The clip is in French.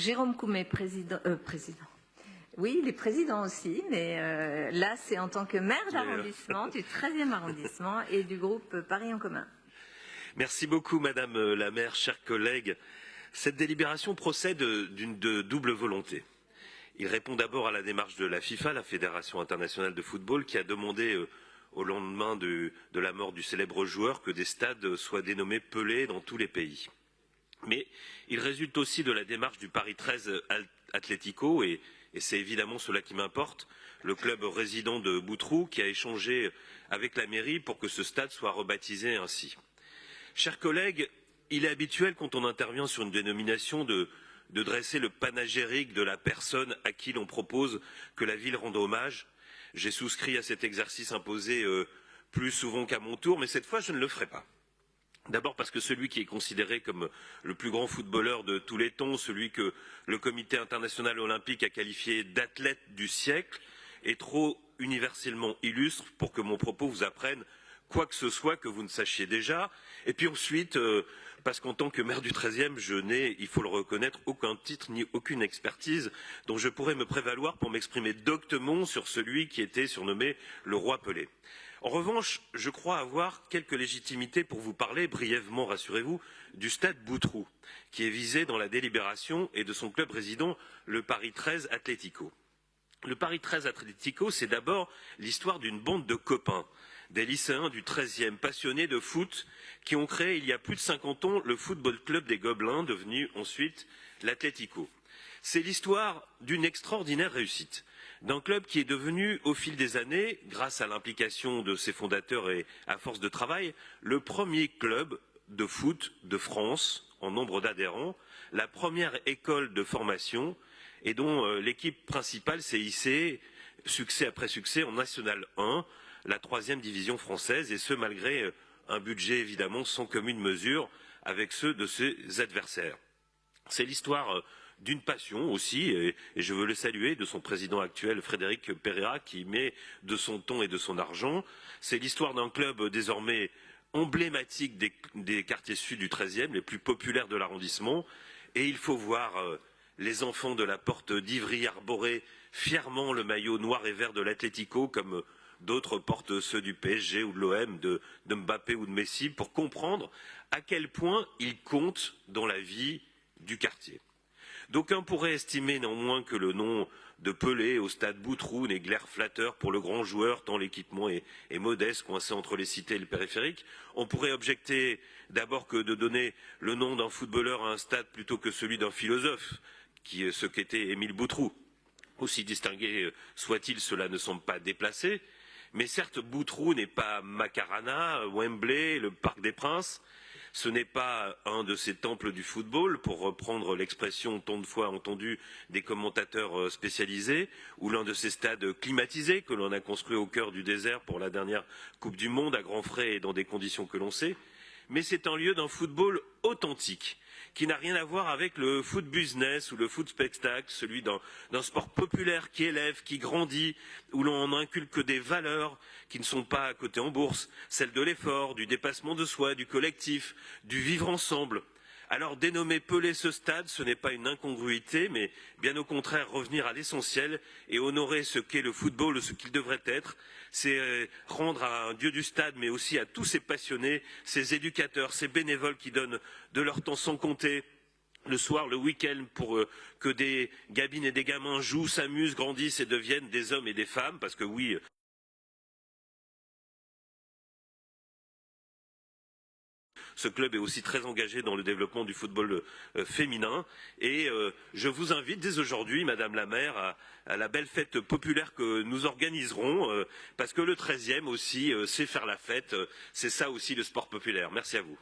Jérôme Coumet, président. Oui, il est président aussi, mais là, c'est en tant que maire d'arrondissement du 13e arrondissement et du groupe Paris en commun. Merci beaucoup, Madame la maire, chers collègues. Cette délibération procède d'une double volonté. Il répond d'abord à la démarche de la FIFA, la Fédération internationale de football, qui a demandé au lendemain de la mort du célèbre joueur que des stades soient dénommés Pelé dans tous les pays. Mais il résulte aussi de la démarche du Paris 13 Atlético, et c'est évidemment cela qui m'importe, le club résident de Boutroux, qui a échangé avec la mairie pour que ce stade soit rebaptisé ainsi. Chers collègues, il est habituel quand on intervient sur une dénomination de dresser le panégyrique de la personne à qui l'on propose que la ville rende hommage. J'ai souscrit à cet exercice imposé plus souvent qu'à mon tour, mais cette fois je ne le ferai pas. D'abord parce que celui qui est considéré comme le plus grand footballeur de tous les temps, celui que le Comité international olympique a qualifié d'athlète du siècle, est trop universellement illustre pour que mon propos vous apprenne quoi que ce soit que vous ne sachiez déjà. Et puis ensuite, parce qu'en tant que maire du 13e, je n'ai, il faut le reconnaître, aucun titre ni aucune expertise dont je pourrais me prévaloir pour m'exprimer doctement sur celui qui était surnommé le roi Pelé. En revanche, je crois avoir quelques légitimités pour vous parler, brièvement, rassurez-vous, du stade Boutroux, qui est visé dans la délibération, et de son club résident, le Paris 13 Atlético. Le Paris 13 Atlético, c'est d'abord l'histoire d'une bande de copains, des lycéens du 13e, passionnés de foot, qui ont créé il y a plus de 50 ans le football club des Gobelins, devenu ensuite l'Atlético. C'est l'histoire d'une extraordinaire réussite, d'un club qui est devenu, au fil des années, grâce à l'implication de ses fondateurs et à force de travail, le premier club de foot de France en nombre d'adhérents, la première école de formation et dont l'équipe principale s'est hissée, succès après succès, en National 1, la 3e division française, et ce malgré un budget évidemment sans commune mesure avec ceux de ses adversaires. C'est l'histoire d'une passion aussi, et je veux le saluer, de son président actuel Frédéric Pereira, qui met de son temps et de son argent. C'est l'histoire d'un club désormais emblématique des quartiers sud du 13e, les plus populaires de l'arrondissement, et il faut voir les enfants de la porte d'Ivry arborer fièrement le maillot noir et vert de l'Atlético, comme d'autres portent ceux du PSG ou de l'OM, de Mbappé ou de Messi, pour comprendre à quel point ils comptent dans la vie du quartier. D'aucuns pourraient estimer néanmoins que le nom de Pelé au stade Boutroux n'est guère flatteur pour le grand joueur, tant l'équipement est modeste, coincé entre les cités et le périphérique. On pourrait objecter d'abord que de donner le nom d'un footballeur à un stade plutôt que celui d'un philosophe, qui est ce qu'était Émile Boutroux. Aussi distingué soit-il, cela ne semble pas déplacé. Mais certes, Boutroux n'est pas Macarana, Wembley, le Parc des Princes. Ce n'est pas un de ces temples du football, pour reprendre l'expression tant de fois entendue des commentateurs spécialisés, ou l'un de ces stades climatisés que l'on a construits au cœur du désert pour la dernière Coupe du Monde, à grands frais et dans des conditions que l'on sait. Mais c'est un lieu d'un football authentique, qui n'a rien à voir avec le foot business ou le foot spectacle, celui d'un sport populaire qui élève, qui grandit, où l'on inculque des valeurs qui ne sont pas cotées en bourse, celles de l'effort, du dépassement de soi, du collectif, du vivre ensemble. Alors dénommer Pelé ce stade, ce n'est pas une incongruité, mais bien au contraire revenir à l'essentiel et honorer ce qu'est le football, ce qu'il devrait être. C'est rendre à un dieu du stade, mais aussi à tous ces passionnés, ces éducateurs, ces bénévoles qui donnent de leur temps sans compter, le soir, le week-end, pour que des gamines et des gamins jouent, s'amusent, grandissent et deviennent des hommes et des femmes, parce que oui, ce club est aussi très engagé dans le développement du football féminin. Et je vous invite dès aujourd'hui, Madame la maire, à la belle fête populaire que nous organiserons, parce que le 13e aussi sait faire la fête. C'est ça aussi le sport populaire. Merci à vous.